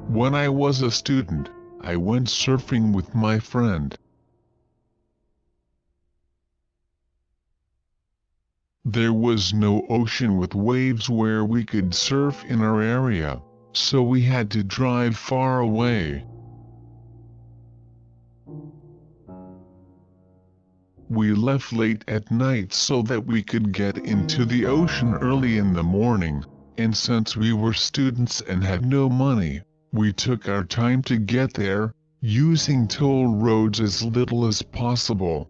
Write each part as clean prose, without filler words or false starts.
When I was a student, I went surfing with my friend. There was no ocean with waves where we could surf in our area, so we had to drive far away. We left late at night so that we could get into the ocean early in the morning, and since we were students and had no money, we took our time to get there, using toll roads as little as possible.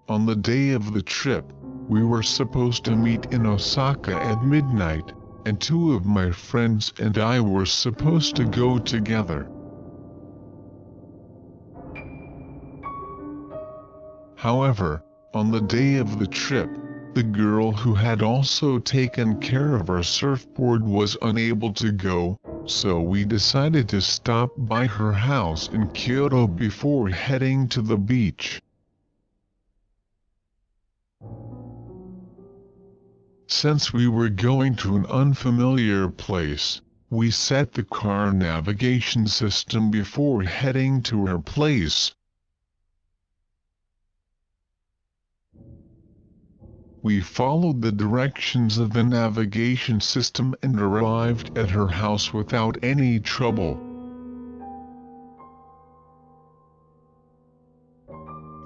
On the day of the trip, we were supposed to meet in Osaka at midnight, and two of my friends and I were supposed to go together. However, on the day of the trip, the girl who had also taken care of our surfboard was unable to go, so we decided to stop by her house in Kyoto before heading to the beach. Since we were going to an unfamiliar place, we set the car navigation system before heading to her place. We followed the directions of the navigation system and arrived at her house without any trouble.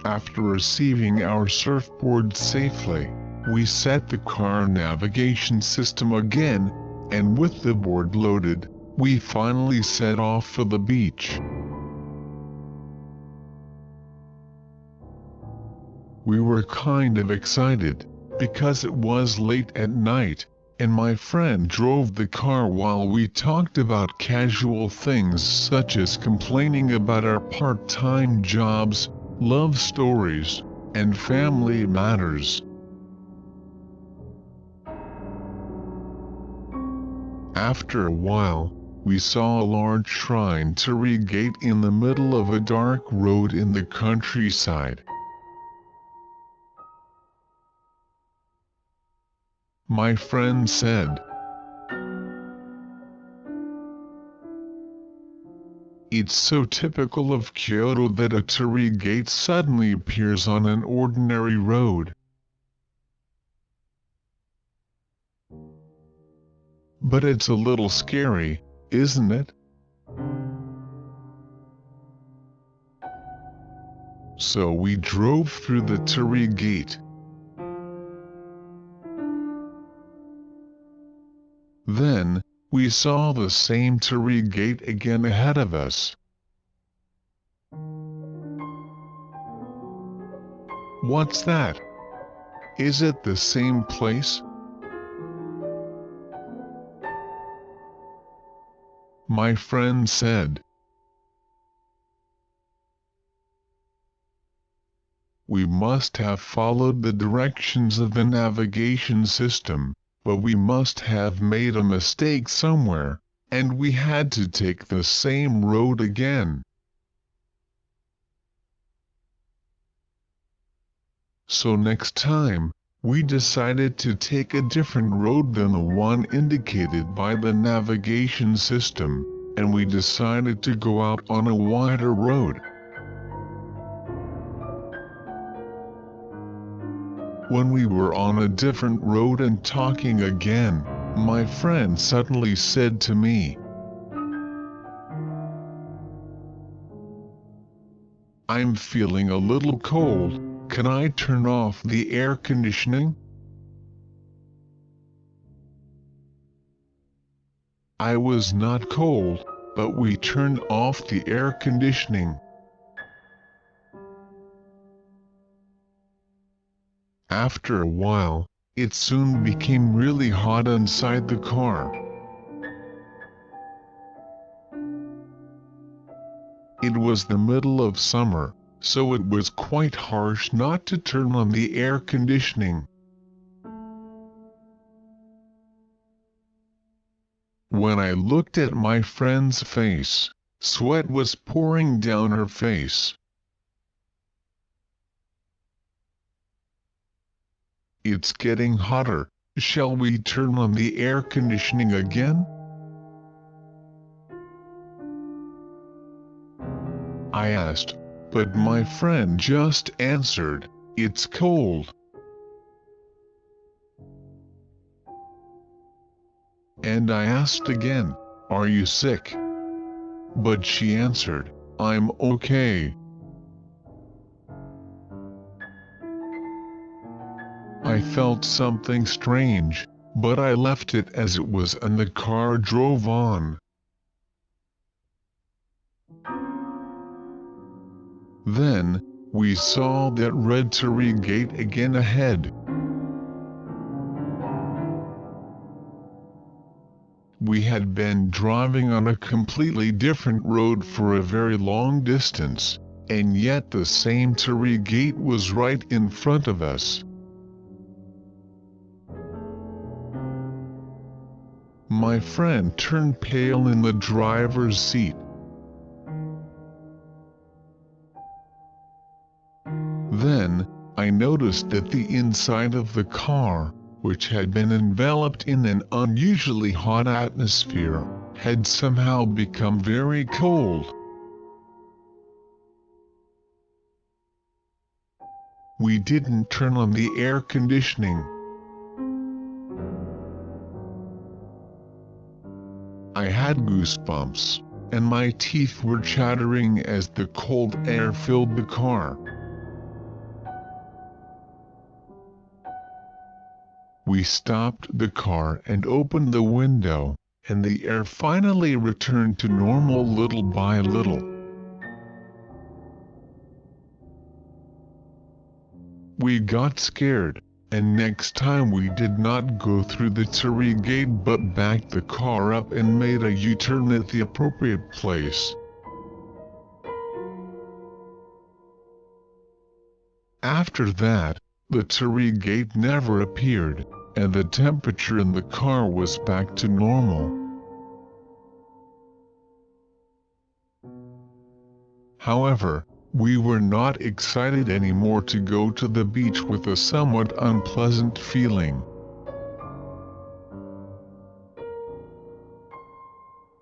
After receiving our surfboard safely, we set the car navigation system again, and with the board loaded, we finally set off for the beach. We were kind of excited, because it was late at night, and my friend drove the car while we talked about casual things such as complaining about our part-time jobs, love stories, and family matters. After a while, we saw a large shrine Torii gate in the middle of a dark road in the countryside. My friend said, "It's so typical of Kyoto that a Torii gate suddenly appears on an ordinary road. But it's a little scary, isn't it?" So we drove through the Torii gate. Then, we saw the same Torii gate again ahead of us. "What's that? Is it the same place?" my friend said. We must have followed the directions of the navigation system, but we must have made a mistake somewhere, and we had to take the same road again. So next time, we decided to take a different road than the one indicated by the navigation system, and we decided to go out on a wider road. When we were on a different road and talking again, my friend suddenly said to me, "I'm feeling a little cold, can I turn off the air conditioning?" I was not cold, but we turned off the air conditioning. After a while, it soon became really hot inside the car. It was the middle of summer, so it was quite harsh not to turn on the air conditioning. When I looked at my friend's face, sweat was pouring down her face. It's getting hotter. Shall we turn on the air conditioning again? I asked, but my friend just answered, it's cold. And I asked again, are you sick? But she answered, I'm okay. I felt something strange, but I left it as it was and the car drove on. Then, we saw that red Torii gate again ahead. We had been driving on a completely different road for a very long distance, and yet the same Torii gate was right in front of us. My friend turned pale in the driver's seat. Then, I noticed that the inside of the car, which had been enveloped in an unusually hot atmosphere, had somehow become very cold. We didn't turn on the air conditioning. I had goosebumps, and my teeth were chattering as the cold air filled the car. We stopped the car and opened the window, and the air finally returned to normal little by little. We got scared, and next time we did not go through the Torii gate but backed the car up and made a U-turn at the appropriate place. After that, the Torii gate never appeared, and the temperature in the car was back to normal. However, we were not excited anymore to go to the beach with a somewhat unpleasant feeling.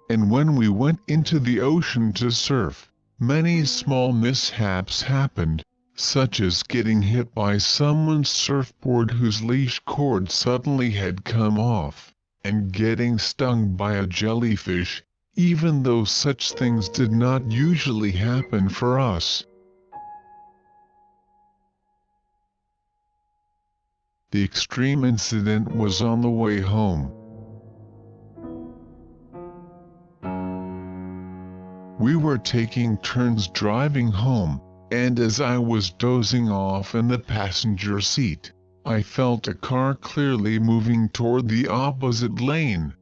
And when we went into the ocean to surf, many small mishaps happened, such as getting hit by someone's surfboard whose leash cord suddenly had come off, and getting stung by a jellyfish, even though such things did not usually happen for us. The extreme incident was on the way home. We were taking turns driving home, and as I was dozing off in the passenger seat, I felt a car clearly moving toward the opposite lane.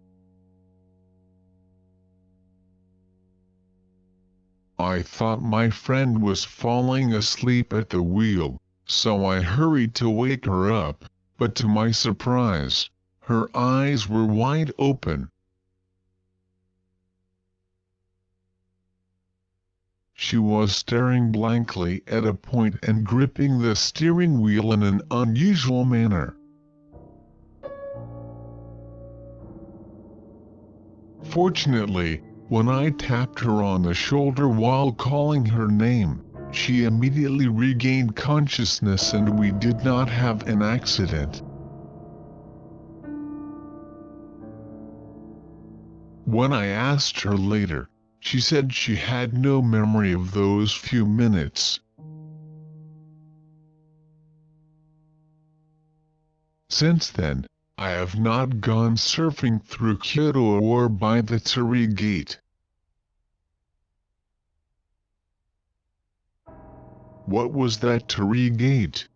I thought my friend was falling asleep at the wheel, so I hurried to wake her up, but to my surprise, her eyes were wide open. She was staring blankly at a point and gripping the steering wheel in an unusual manner. Fortunately, when I tapped her on the shoulder while calling her name, she immediately regained consciousness and we did not have an accident. When I asked her later, she said she had no memory of those few minutes. Since then, I have not gone surfing through Kyoto or by the Torii gate. What was that Torii gate?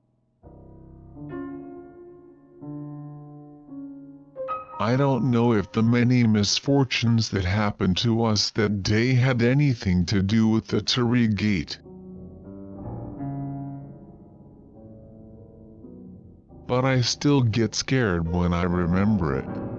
I don't know if the many misfortunes that happened to us that day had anything to do with the Torii gate. But I still get scared when I remember it.